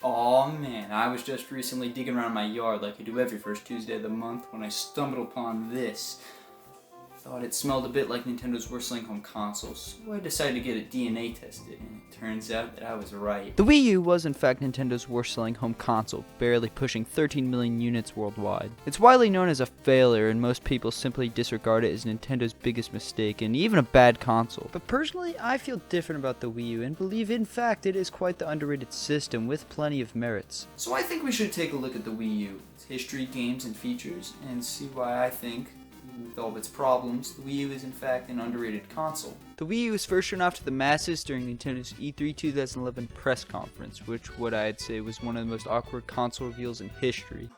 Aw man, I was just recently digging around my yard like I do every first Tuesday of the month when I stumbled upon this. Thought it smelled a bit like Nintendo's worst-selling home console, so I decided to get it DNA tested, and it turns out that I was right. The Wii U was in fact Nintendo's worst-selling home console, barely pushing 13 million units worldwide. It's widely known as a failure, and most people simply disregard it as Nintendo's biggest mistake, and even a bad console. But personally, I feel different about the Wii U, and believe in fact it is quite the underrated system with plenty of merits. So I think we should take a look at the Wii U, its history, games, and features, and see why I think, with all of its problems, the Wii U is in fact an underrated console. The Wii U was first shown off to the masses during Nintendo's E3 2011 press conference, which I'd say was one of the most awkward console reveals in history.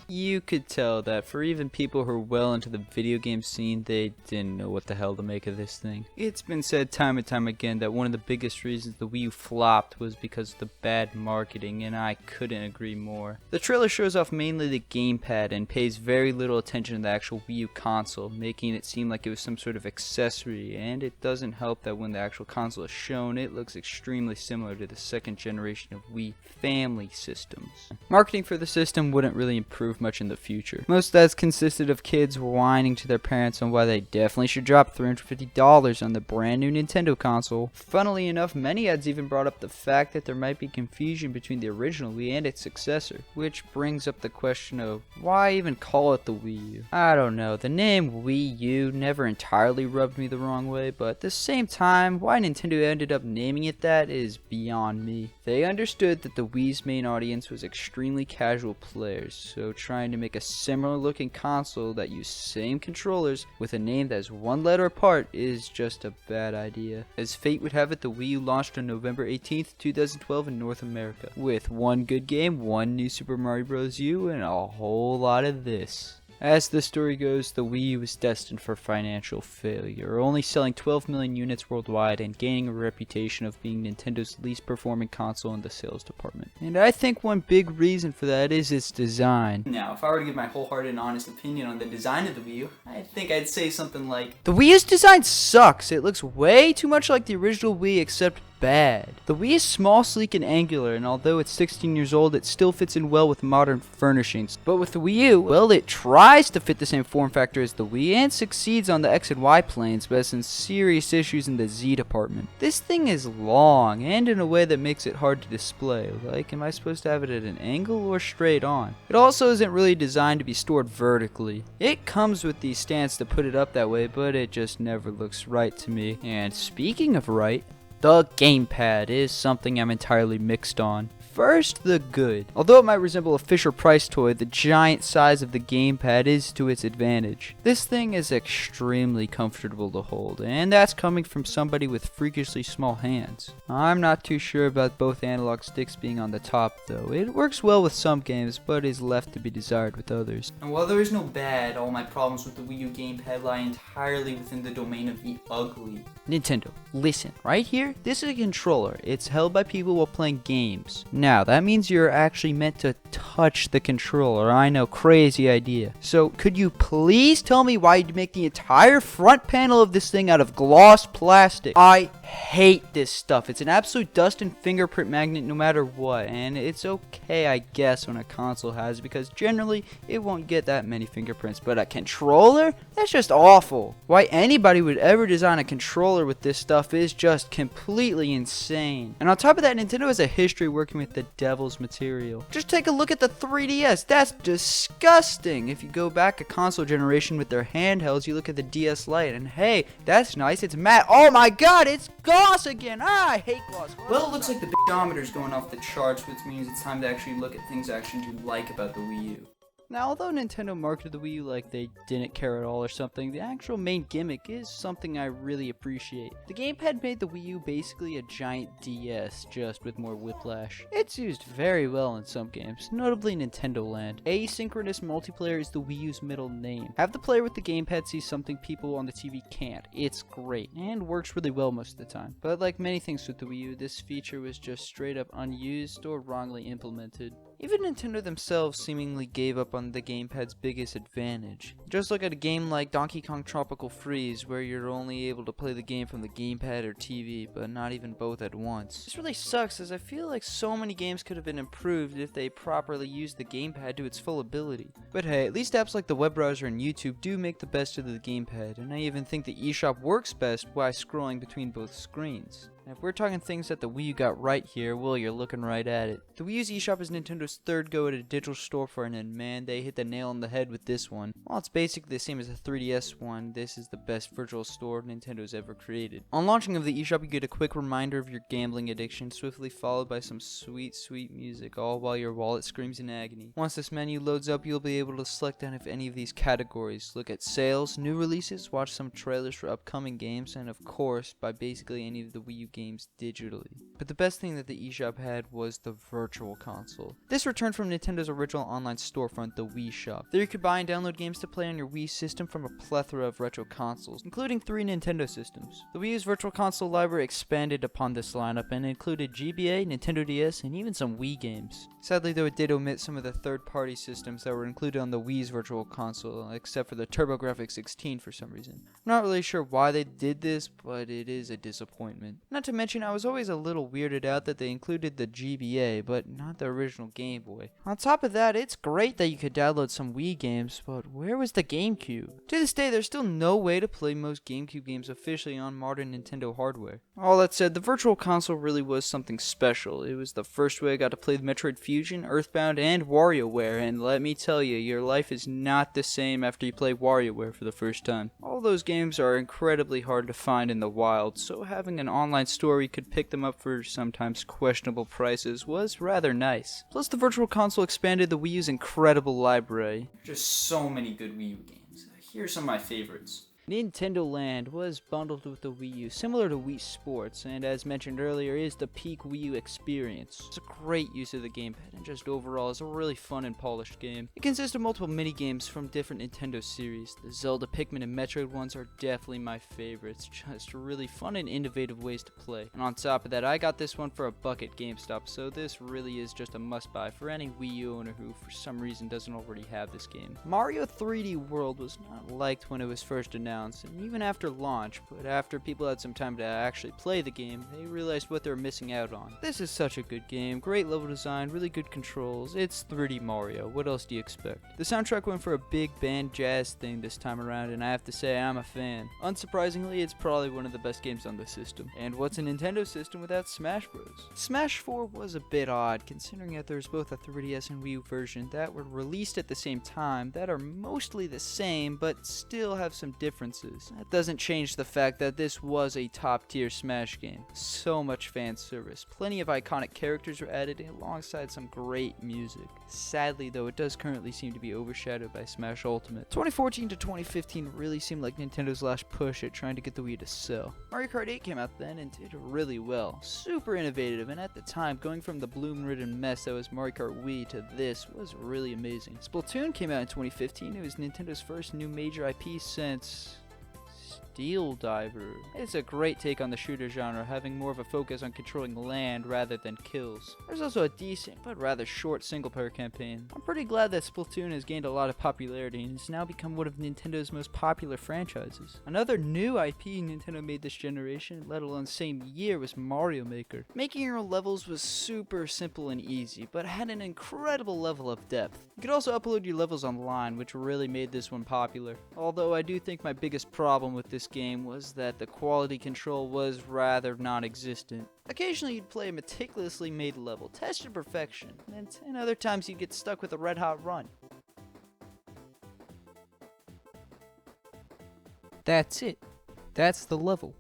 You could tell that for even people who are well into the video game scene, they didn't know what the hell to make of this thing. It's been said time and time again that one of the biggest reasons the Wii U flopped was because of the bad marketing, and I couldn't agree more. The trailer shows off mainly the gamepad and pays very little attention to the actual Wii U console, making it seem like it was some sort of accessory, and it doesn't help that when the actual console is shown, it looks extremely similar to the second generation of Wii family systems. Marketing for the system wouldn't really improve much in the future. Most ads consisted of kids whining to their parents on why they definitely should drop $350 on the brand new Nintendo console. Funnily enough, many ads even brought up the fact that there might be confusion between the original Wii and its successor, which brings up the question of why even call it the Wii U? I don't know, the name Wii U never entirely rubbed me the wrong way, but at the same time, why Nintendo ended up naming it that is beyond me. They understood that the Wii's main audience was extremely casual players, so trying to make a similar looking console that used same controllers with a name that is one letter apart is just a bad idea. As fate would have it, the Wii U launched on November 18th, 2012 in North America, with one good game, one new Super Mario Bros. U, and a whole lot of this. As the story goes, the Wii U was destined for financial failure, only selling 12 million units worldwide and gaining a reputation of being Nintendo's least performing console in the sales department. And I think one big reason for that is its design. Now, if I were to give my wholehearted and honest opinion on the design of the Wii U, I think I'd say something like, the Wii U's design sucks. It looks way too much like the original Wii, except bad. The Wii is small, sleek, and angular, and although it's 16 years old, it still fits in well with modern furnishings. But with the Wii U, well, it tries to fit the same form factor as the Wii and succeeds on the X and Y planes, but has some serious issues in the Z department. This thing is long, and in a way that makes it hard to display. Like, am I supposed to have it at an angle or straight on? It also isn't really designed to be stored vertically. It comes with these stands to put it up that way, but it just never looks right to me. And speaking of right, the gamepad is something I'm entirely mixed on. First, the good. Although it might resemble a Fisher-Price toy, the giant size of the gamepad is to its advantage. This thing is extremely comfortable to hold, and that's coming from somebody with freakishly small hands. I'm not too sure about both analog sticks being on the top though. It works well with some games, but is left to be desired with others. and while there is no bad, all my problems with the Wii U gamepad lie entirely within the domain of the ugly. Nintendo, listen, right here, this is a controller. It's held by people while playing games. Now, that means you're actually meant to touch the controller. I know, crazy idea. So, could you please tell me why you'd make the entire front panel of this thing out of gloss plastic? I hate this stuff. It's an absolute dust and fingerprint magnet no matter what, and it's okay, I guess, when a console has it, because generally, it won't get that many fingerprints, but a controller? That's just awful. Why anybody would ever design a controller with this stuff is just completely insane. And on top of that, Nintendo has a history working with the devil's material. Just take a look at the 3DS. That's disgusting. If you go back a console generation with their handhelds, you look at the DS Lite, and hey, that's nice. It's matte. Oh my god, it's gloss again. I hate gloss. Well, it looks like the odometer's going off the charts, which means it's time to actually look at things I actually do like about the Wii U. Now, although Nintendo marketed the Wii U like they didn't care at all or something, the actual main gimmick is something I really appreciate. The gamepad made the Wii U basically a giant DS, just with more whiplash. It's used very well in some games, notably Nintendo Land. Asynchronous multiplayer is the Wii U's middle name. Have the player with the gamepad see something people on the TV can't. It's great, and works really well most of the time. But like many things with the Wii U, this feature was just straight up unused or wrongly implemented. Even Nintendo themselves seemingly gave up on the gamepad's biggest advantage. Just look at a game like Donkey Kong Tropical Freeze, where you're only able to play the game from the gamepad or TV, but not even both at once. This really sucks, as I feel like so many games could have been improved if they properly used the gamepad to its full ability. But hey, at least apps like the web browser and YouTube do make the best of the gamepad, and I even think the eShop works best while scrolling between both screens. And if we're talking things that the Wii U got right here, well, you're looking right at it. The Wii U's eShop is Nintendo's third go at a digital storefront, and man, they hit the nail on the head with this one. While it's basically the same as the 3DS one, this is the best virtual store Nintendo's ever created. On launching of the eShop, you get a quick reminder of your gambling addiction, swiftly followed by some sweet, sweet music, all while your wallet screams in agony. Once this menu loads up, you'll be able to select any of any of these categories, look at sales, new releases, watch some trailers for upcoming games, and of course, buy basically any of the Wii U games digitally. But the best thing that the eShop had was the virtual console. This returned from Nintendo's original online storefront, the Wii Shop. There you could buy and download games to play on your Wii system from a plethora of retro consoles, including 3 Nintendo systems. The Wii U's virtual console library expanded upon this lineup and included GBA, Nintendo DS, and even some Wii games. Sadly though, it did omit some of the third-party systems that were included on the Wii's virtual console, except for the TurboGrafx 16 for some reason. I'm not really sure why they did this, but it is a disappointment. Not to mention, I was always a little weirded out that they included the GBA, but not the original Game Boy. On top of that, it's great that you could download some Wii games, but where was the GameCube? To this day, there's still no way to play most GameCube games officially on modern Nintendo hardware. All that said, the virtual console really was something special. It was the first way I got to play the Metroid Fusion, Earthbound, and WarioWare, and let me tell you, your life is not the same after you play WarioWare for the first time. All those games are incredibly hard to find in the wild, so having an online store where you could pick them up for sometimes questionable prices was rather nice. Plus, the virtual console expanded the Wii U's incredible library. Just so many good Wii U games. Here's some of my favorites. Nintendo Land was bundled with the Wii U, similar to Wii Sports, and as mentioned earlier, is the peak Wii U experience. It's a great use of the gamepad, and just overall is a really fun and polished game. It consists of multiple mini-games from different Nintendo series. The Zelda, Pikmin, and Metroid ones are definitely my favorites, just really fun and innovative ways to play. And on top of that, I got this one for $1 at GameStop, so this really is just a must-buy for any Wii U owner who for some reason doesn't already have this game. Mario 3D World was not liked when it was first announced, and even after launch, but after people had some time to actually play the game, they realized what they were missing out on. This is such a good game, great level design, really good controls, it's 3D Mario, what else do you expect? The soundtrack went for a big band jazz thing this time around, and I have to say I'm a fan. Unsurprisingly, it's probably one of the best games on the system. And what's a Nintendo system without Smash Bros? Smash 4 was a bit odd, considering that there's both a 3DS and Wii U version that were released at the same time that are mostly the same, but still have some differences. That doesn't change the fact that this was a top tier Smash game. So much fan service, plenty of iconic characters were added alongside some great music. Sadly though, it does currently seem to be overshadowed by Smash Ultimate. 2014 to 2015 really seemed like Nintendo's last push at trying to get the Wii to sell. Mario Kart 8 came out then and did really well. Super innovative, and at the time, going from the bloom-ridden mess that was Mario Kart Wii to this was really amazing. Splatoon came out in 2015. It was Nintendo's first new major IP since Steel Diver. It's a great take on the shooter genre, having more of a focus on controlling land rather than kills. There's also a decent but rather short single-player campaign. I'm pretty glad that Splatoon has gained a lot of popularity and has now become one of Nintendo's most popular franchises. Another new IP Nintendo made this generation, let alone same year, was Mario Maker. Making your own levels was super simple and easy, but had an incredible level of depth. You could also upload your levels online, which really made this one popular. Although I do think my biggest problem with this game was that the quality control was rather non-existent. Occasionally you'd play a meticulously made level, tested perfection, and other times you'd get stuck with a red-hot run. That's it. That's the level.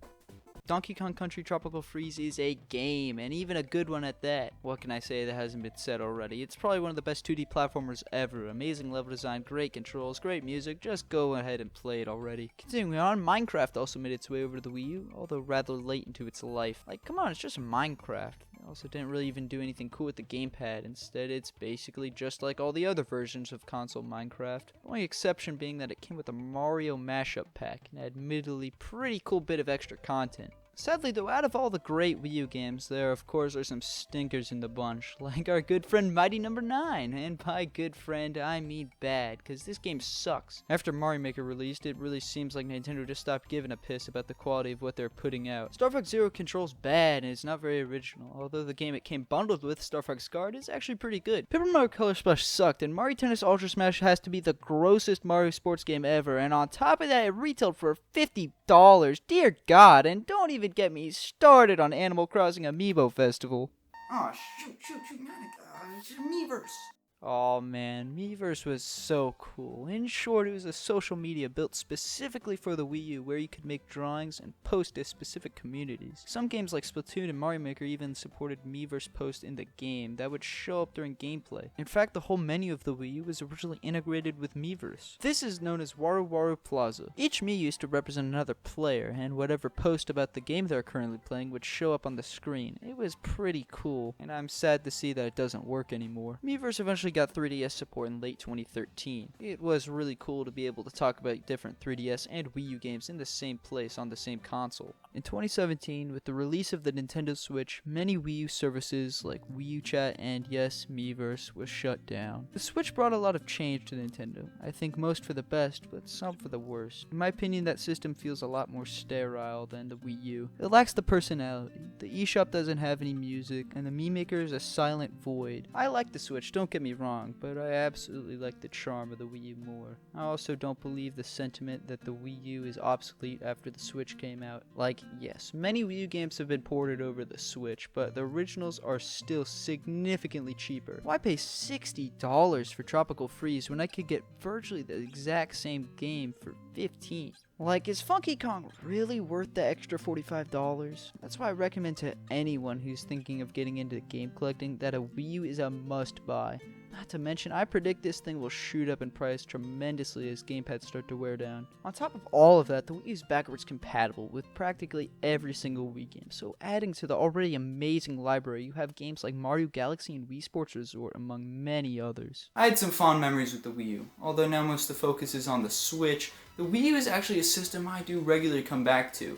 Donkey Kong Country Tropical Freeze is a game, and even a good one at that. What can I say that hasn't been said already? It's probably one of the best 2D platformers ever. Amazing level design, great controls, great music. Just go ahead and play it already. Continuing on, Minecraft also made its way over to the Wii U, although rather late into its life. Like, come on, it's just Minecraft. It also didn't really even do anything cool with the gamepad. Instead, it's basically just like all the other versions of console Minecraft. The only exception being that it came with a Mario mashup pack, and admittedly pretty cool bit of extra content. Sadly though, out of all the great Wii U games, there of course are some stinkers in the bunch, like our good friend Mighty Number 9, and by good friend I mean bad, cause this game sucks. After Mario Maker released, it really seems like Nintendo just stopped giving a piss about the quality of what they're putting out. Star Fox Zero controls bad and it's not very original, although the game it came bundled with, Star Fox Guard, is actually pretty good. Paper Mario Color Splash sucked, and Mario Tennis Ultra Smash has to be the grossest Mario sports game ever, and on top of that it retailed for $50. Dear God, and don't even get me started on Animal Crossing Amiibo Festival. Aw, shoot, man, it's Miiverse. Oh man, Miiverse was so cool. In short, it was a social media built specifically for the Wii U where you could make drawings and post to specific communities. Some games like Splatoon and Mario Maker even supported Miiverse posts in the game that would show up during gameplay. In fact, the whole menu of the Wii U was originally integrated with Miiverse. This is known as Waru Waru Plaza. Each Mii used to represent another player, and whatever post about the game they're currently playing would show up on the screen. It was pretty cool, and I'm sad to see that it doesn't work anymore. Miiverse eventually got 3DS support in late 2013. It was really cool to be able to talk about different 3DS and Wii U games in the same place on the same console. In 2017, with the release of the Nintendo Switch, many Wii U services like Wii U Chat and yes, Miiverse was shut down. The Switch brought a lot of change to Nintendo. I think most for the best, but some for the worst. In my opinion, that system feels a lot more sterile than the Wii U. It lacks the personality. The eShop doesn't have any music, and the Mii Maker is a silent void. I like the Switch, don't get me wrong, but I absolutely like the charm of the Wii U more. I also don't believe the sentiment that the Wii U is obsolete after the Switch came out. Like, yes, many Wii U games have been ported over the Switch, but the originals are still significantly cheaper. Why pay $60 for Tropical Freeze when I could get virtually the exact same game for $15? Like, is Funky Kong really worth the extra $45? That's why I recommend to anyone who's thinking of getting into game collecting that a Wii U is a must-buy. Not to mention, I predict this thing will shoot up in price tremendously as gamepads start to wear down. On top of all of that, the Wii U is backwards compatible with practically every single Wii game, so adding to the already amazing library, you have games like Mario Galaxy and Wii Sports Resort, among many others. I had some fond memories with the Wii U. Although now most of the focus is on the Switch, the Wii U is actually a system I do regularly come back to.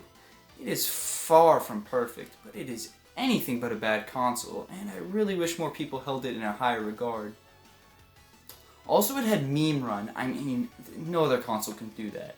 It is far from perfect, but it is anything but a bad console, and I really wish more people held it in a higher regard. Also, it had Meme Run. I mean, no other console can do that.